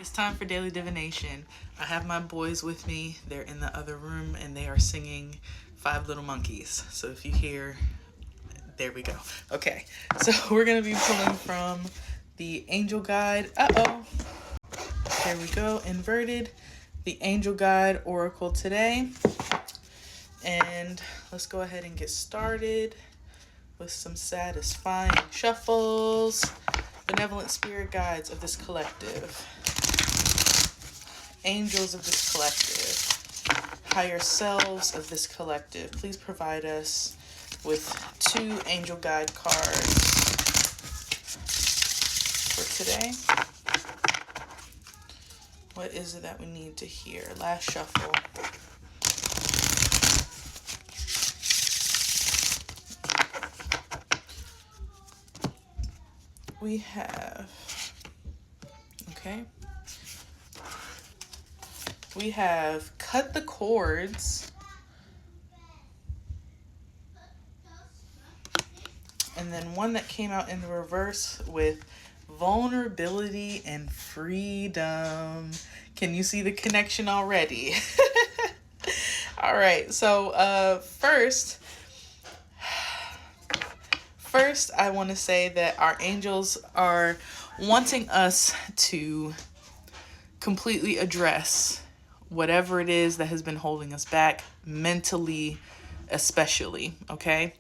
It's time for Daily Divination. I have my boys with me. They're in the other room and they are singing Five Little Monkeys. So if you hear, there we go. Okay, so we're going to be pulling from the Angel Guide. There we go, inverted. The Angel Guide Oracle today. And let's go ahead and get started with some satisfying shuffles. Benevolent spirit guides of this collective. Angels of this collective. Higher selves of this collective. Please provide us with 2 angel guide cards for today. What is it that we need to hear? Last shuffle. We have, we have cut the cords, and then one that came out in the reverse with vulnerability and freedom. Can you see the connection already? All right, so first, I want to say that our angels are wanting us to completely address whatever it is that has been holding us back, mentally especially, okay?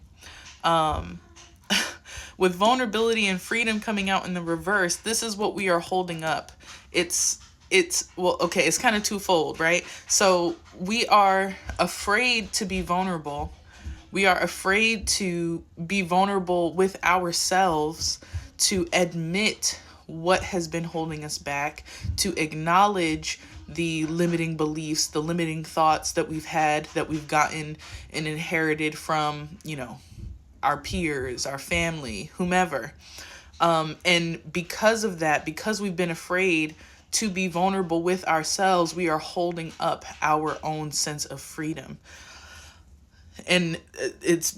With vulnerability and freedom coming out in the reverse, this is what we are holding up. It's kind of twofold, right? So we are afraid to be vulnerable. We are afraid to be vulnerable with ourselves, to admit what has been holding us back, to acknowledge the limiting beliefs, the limiting thoughts that we've had, that we've gotten and inherited from, our peers, our family, whomever. And because of that, because we've been afraid to be vulnerable with ourselves, we are holding up our own sense of freedom. And it's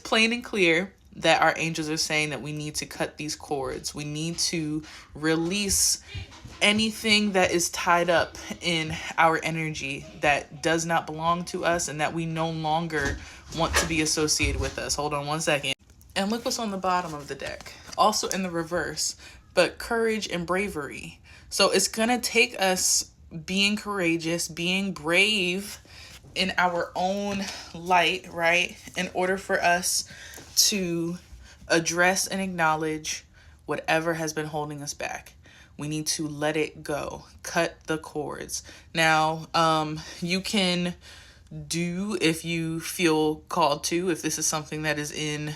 plain and clear that our angels are saying that we need to cut these cords. We need to release anything that is tied up in our energy that does not belong to us and that we no longer want to be associated with us. Hold on one second. And look what's on the bottom of the deck. Also in the reverse, but courage and bravery. So it's going to take us being courageous, being brave in our own light, right? In order for us to address and acknowledge whatever has been holding us back. We need to let it go. Cut the cords. Now, you can do, if you feel called to, if this is something that is in,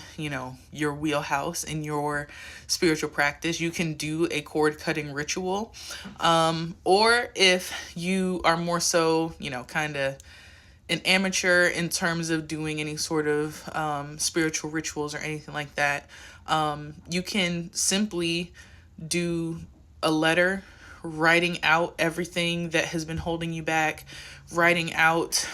your wheelhouse, in your spiritual practice, you can do a cord cutting ritual. Or if you are more so, kind of an amateur in terms of doing any sort of spiritual rituals or anything like that, you can simply do a letter writing out everything that has been holding you back, writing out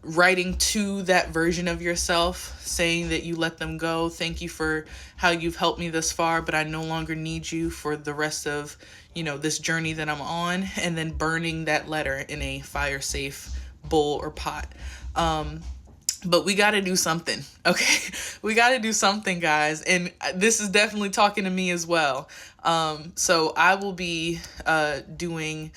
writing to that version of yourself, saying that you let them go. Thank you for how you've helped me thus far, but I no longer need you for the rest of, this journey that I'm on, and then burning that letter in a fire safe bowl or pot. But we got to do something. Okay. We got to do something, guys. And this is definitely talking to me as well. So I will be, doing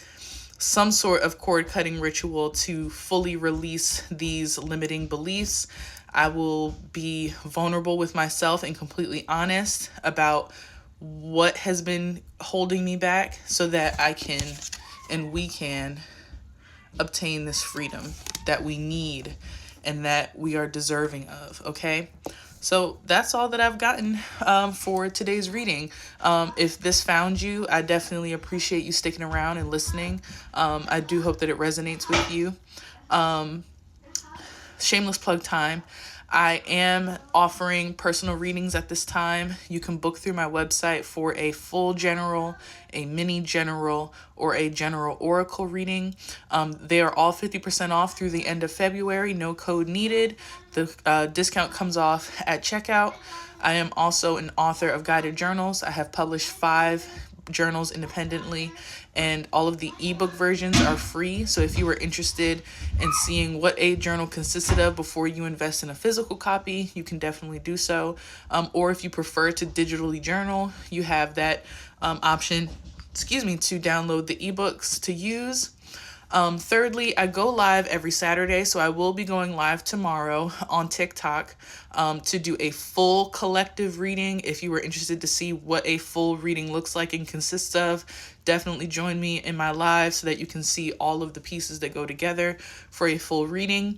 some sort of cord cutting ritual to fully release these limiting beliefs. I will be vulnerable with myself and completely honest about what has been holding me back so that I can and we can obtain this freedom that we need and that we are deserving of. Okay. So that's all that I've gotten for today's reading. If this found you, I definitely appreciate you sticking around and listening. I do hope that it resonates with you. Shameless plug time. I am offering personal readings at this time. You can book through my website for a full general, a mini general, or a general oracle reading. They are all 50% off through the end of February. No code needed. The discount comes off at checkout. I am also an author of guided journals. I have published 5 journals independently, and all of the ebook versions are free. So if you were interested in seeing what a journal consisted of before you invest in a physical copy, you can definitely do so. Or if you prefer to digitally journal, you have that option, to download the ebooks to use. Thirdly, I go live every Saturday, so I will be going live tomorrow on TikTok to do a full collective reading. If you were interested to see what a full reading looks like and consists of, definitely join me in my live so that you can see all of the pieces that go together for a full reading.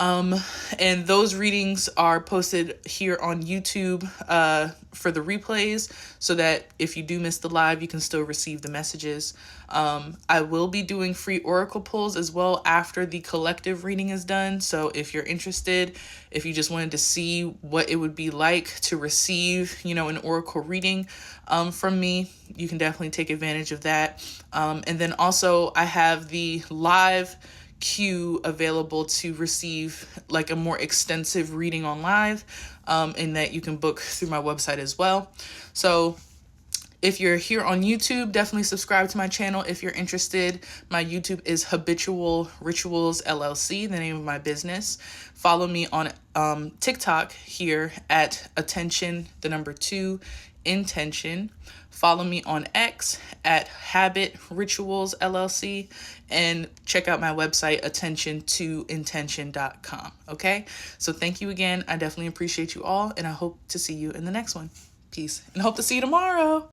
And those readings are posted here on YouTube for the replays, so that if you do miss the live, you can still receive the messages. I will be doing free oracle pulls as well after the collective reading is done. So if you're interested, if you just wanted to see what it would be like to receive, an oracle reading from me, you can definitely take advantage of that. And then also I have the live queue available to receive like a more extensive reading on live, and that you can book through my website as well. So if you're here on YouTube, definitely subscribe to my channel if you're interested. My YouTube is Habitual Rituals LLC, the name of my business. Follow me on TikTok here at attention2intention. Follow me on X at Habit Rituals LLC, and check out my website, attention2intention.com. Okay? So thank you again. I definitely appreciate you all, and I hope to see you in the next one. Peace, and hope to see you tomorrow.